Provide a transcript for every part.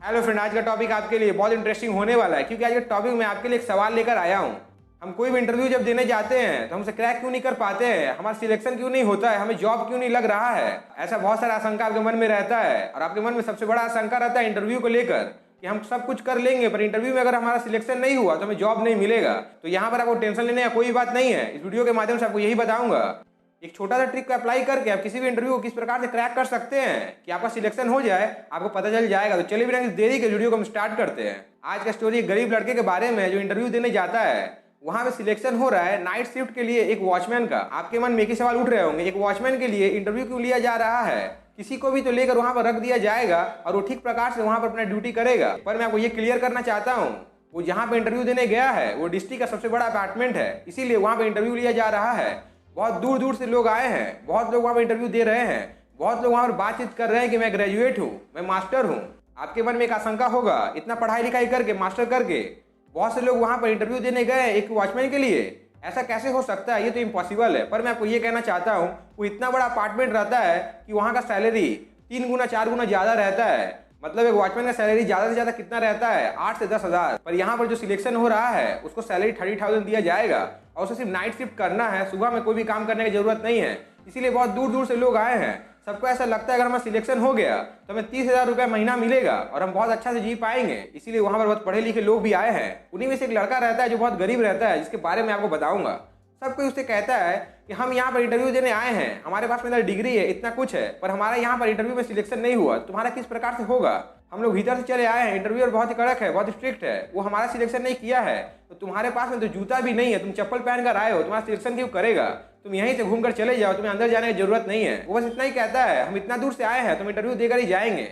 Hello friend, आज का topic आपके लिए बहुत इंटरेस्टिंग होने वाला है क्योंकि आज का टॉपिक मैं आपके लिए एक सवाल लेकर आया हूँ। हम कोई भी इंटरव्यू जब देने जाते हैं तो हमसे क्रैक क्यों नहीं कर पाते हैं, हमारा सिलेक्शन क्यों नहीं होता है, हमें जॉब क्यों नहीं लग रहा है। ऐसा बहुत सारा आशंका आपके मन में रहता है और आपके मन में सबसे बड़ा आशंका रहता है इंटरव्यू को लेकर कि हम सब कुछ कर लेंगे पर इंटरव्यू में अगर हमारा सिलेक्शन नहीं हुआ तो हमें जॉब नहीं मिलेगा। तो यहाँ पर आपको टेंशन लेने का कोई बात नहीं है। इस वीडियो के माध्यम से आपको यही बताऊंगा, एक छोटा सा ट्रिक को अप्लाई करके आप किसी भी इंटरव्यू को किस प्रकार से क्रैक कर सकते हैं कि आपका सिलेक्शन हो जाए, आपको पता चल जाएगा। तो चलिए बिना किसी देरी के वीडियो को हम स्टार्ट करते हैं। आज का स्टोरी एक गरीब लड़के के बारे में जो इंटरव्यू देने जाता है, वहां पे सिलेक्शन हो रहा है नाइट शिफ्ट के लिए एक वॉचमैन का। आपके मन में एक ही सवाल उठ रहे होंगे, एक वॉचमैन के लिए इंटरव्यू क्यों लिया जा रहा है, किसी को भी तो लेकर वहां पर रख दिया जाएगा और वो ठीक प्रकार से वहां पर अपना ड्यूटी करेगा। पर मैं आपको ये क्लियर करना चाहता हूँ, वो जहाँ पे इंटरव्यू देने गया है वो डिस्ट्रिक्ट का सबसे बड़ा अपार्टमेंट है, इसीलिए वहां पे इंटरव्यू लिया जा रहा है। बहुत दूर दूर से लोग आए हैं, बहुत लोग वहाँ पर इंटरव्यू दे रहे हैं, बहुत लोग वहाँ पर बातचीत कर रहे हैं कि मैं ग्रेजुएट हूँ, मैं मास्टर हूँ। आपके मन में एक आशंका होगा, इतना पढ़ाई लिखाई करके मास्टर करके बहुत से लोग वहाँ पर इंटरव्यू देने गए एक वॉचमैन के लिए, ऐसा कैसे हो सकता है, ये तो इम्पॉसिबल है। पर मैं आपको ये कहना चाहता हूँ, वो इतना बड़ा अपार्टमेंट रहता है कि वहाँ का सैलरी 3 गुना 4 गुना ज़्यादा रहता है। मतलब एक वॉचमैन का सैलरी ज़्यादा से ज़्यादा कितना रहता है, 8 से 10 हज़ार। पर यहाँ पर जो सिलेक्शन हो रहा है उसको सैलरी 30,000 दिया जाएगा और उसे सिर्फ नाइट शिफ्ट करना है, सुबह में कोई भी काम करने की जरूरत नहीं है। इसीलिए बहुत दूर दूर से लोग आए हैं। सबको ऐसा लगता है अगर हमारा सिलेक्शन हो गया तो हमें 30,000 रुपये महीना मिलेगा और हम बहुत अच्छा से जी पाएंगे। इसीलिए वहाँ पर बहुत पढ़े लिखे लोग भी आए हैं। उन्हीं में से एक लड़का रहता है जो बहुत गरीब रहता है, जिसके बारे में आपको बताऊंगा। सब कोई उससे कहता है कि हम यहाँ पर इंटरव्यू देने आए हैं, हमारे पास में डिग्री है, इतना कुछ है, पर हमारा यहाँ पर इंटरव्यू में सिलेक्शन नहीं हुआ, तुम्हारा किस प्रकार से होगा। हम लोग भीतर से चले आए हैं, इंटरव्यूअर बहुत ही कड़क है, बहुत स्ट्रिक्ट है, वो हमारा सिलेक्शन नहीं किया है, तो तुम्हारे पास में तो जूता भी नहीं है, तुम चप्पल पहन कर आए हो, तुम्हारा सिलेक्शन क्यों करेगा, तुम यहीं से घूमकर चले जाओ, तुम्हें अंदर जाने की जरूरत नहीं है। वो बस इतना ही कहता है, हम इतना दूर से आए हैं, तुम इंटरव्यू देकर ही जाएंगे।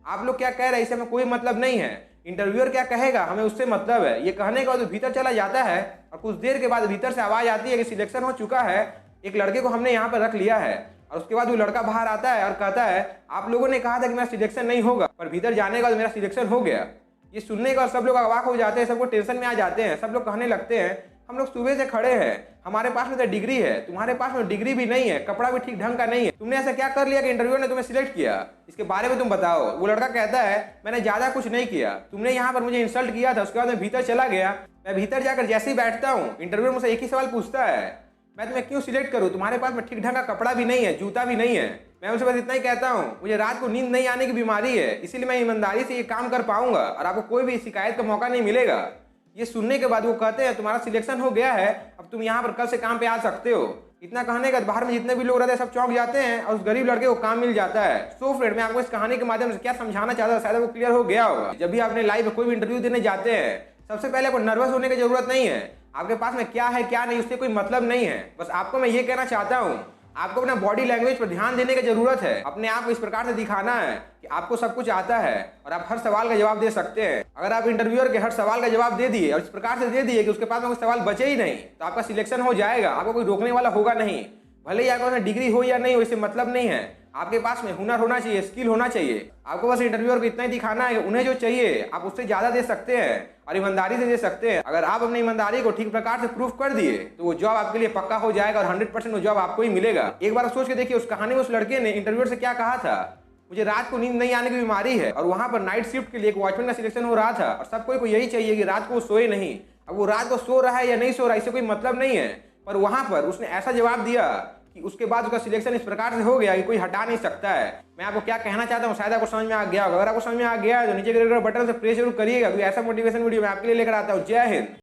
आप लोग क्या कह रहे हैं इससे हमें कोई मतलब नहीं है, इंटरव्यूअर क्या कहेगा हमें उससे मतलब है। ये कहने के बाद वो भीतर चला जाता है और कुछ देर के बाद भीतर से आवाज आती है कि सिलेक्शन हो चुका है, एक लड़के को हमने यहाँ पर रख लिया है। और उसके बाद वो लड़का बाहर आता है और कहता है, आप लोगों ने कहा था कि मेरा सिलेक्शन नहीं होगा, पर भीतर जाने के बाद मेरा सिलेक्शन हो गया। ये सुनने का सब लोग अवाक हो जाते हैं, सबको टेंशन में आ जाते हैं। सब लोग कहने लगते हैं, हम लोग सुबह से खड़े हैं, हमारे पास में तो डिग्री है, तुम्हारे पास में डिग्री भी नहीं है, कपड़ा भी ठीक ढंग का नहीं है, तुमने ऐसा क्या कर लिया कि इंटरव्यू ने तुम्हें सिलेक्ट किया, इसके बारे में तुम बताओ। वो लड़का कहता है, मैंने ज्यादा कुछ नहीं किया, तुमने यहाँ पर मुझे इंसल्ट किया था, उसके बाद मैं भीतर चला गया। मैं भीतर जाकर जैसे ही बैठता हूँ, इंटरव्यू मुझसे एक ही सवाल पूछता है, मैं तुम्हें क्यों सिलेक्ट करूँ, तुम्हारे पास में ठीक ढंग का कपड़ा भी नहीं है, जूता भी नहीं है। मैं उनसे बस इतना ही कहता हूँ, मुझे रात को नींद नहीं आने की बीमारी है, इसीलिए मैं ईमानदारी से ये काम कर पाऊंगा और आपको कोई भी शिकायत का मौका नहीं मिलेगा। ये सुनने के बाद वो कहते हैं, तुम्हारा सिलेक्शन हो गया है, अब तुम यहाँ पर कल से काम पे आ सकते हो। इतना कहने के बाद बाहर में जितने भी लोग रहते हैं सब चौंक जाते हैं और उस गरीब लड़के को काम मिल जाता है। सो फ्रेंड, मैं आपको इस कहानी के माध्यम से क्या समझाना चाहता था, शायद वो क्लियर हो गया होगा। जब भी आपने लाइफ में कोई भी इंटरव्यू देने जाते हैं, सबसे पहले आपको नर्वस होने की जरूरत नहीं है। आपके पास में क्या है क्या नहीं उससे कोई मतलब नहीं है। बस आपको मैं ये कहना चाहता हूँ, आपको अपना बॉडी लैंग्वेज पर ध्यान देने की जरूरत है। अपने आप को इस प्रकार से दिखाना है कि आपको सब कुछ आता है और आप हर सवाल का जवाब दे सकते हैं। अगर आप इंटरव्यूअर के हर सवाल का जवाब दे दिए और इस प्रकार से दे दिए कि उसके पास में कोई सवाल बचे ही नहीं, तो आपका सिलेक्शन हो जाएगा, आपको कोई रोकने वाला होगा नहीं। भले ही आपके पास डिग्री हो या नहीं हो, इससे मतलब नहीं है। आपके पास में हुनर होना चाहिए, स्किल होना चाहिए। आपको बस इंटरव्यूअर को इतना ही दिखाना है कि उन्हें जो चाहिए आप उससे ज़्यादा दे सकते हैं और ईमानदारी से दे सकते हैं। अगर आप अपनी ईमानदारी को ठीक प्रकार से प्रूफ कर दिए तो वो जॉब आपके लिए पक्का हो जाएगा और 100% वो जॉब आपको ही मिलेगा। एक बार सोच के देखिए, उस कहानी में उस लड़के ने इंटरव्यूअर से क्या कहा था, मुझे रात को नींद नहीं आने की बीमारी है, और वहाँ पर नाइट शिफ्ट के लिए एक वॉचमैन का सिलेक्शन हो रहा था और सबको को यही चाहिए कि रात को वो सोए नहीं। अब वो रात को सो रहा है या नहीं सो रहा है इससे कोई मतलब नहीं है, पर वहाँ पर उसने ऐसा जवाब दिया कि उसके बाद उसका सिलेक्शन इस प्रकार से हो गया कि कोई हटा नहीं सकता है। मैं आपको क्या कहना चाहता हूँ शायद आपको समझ में आ गया होगा। अगर आपको समझ में आ गया है तो नीचे के बटन से प्रेस जरूर करिएगा, क्योंकि ऐसा मोटिवेशन वीडियो मैं आपके लिए लेकर आता हूँ। जय हिंद।